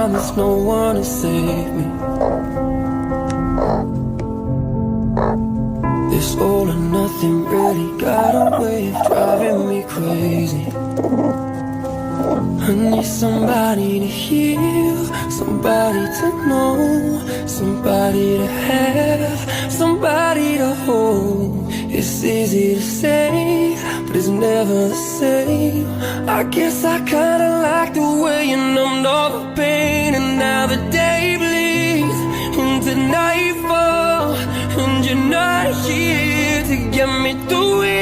time there's no one to save me. This all or nothing really got a way of driving me crazy. I need somebody to heal, somebody to know, somebody to have, somebody to hold. It's easy to say, but it's never the same. I guess I kinda like the way you numbed all the pain. And now the day bleeds into nightfall, and you're not here to get me through it.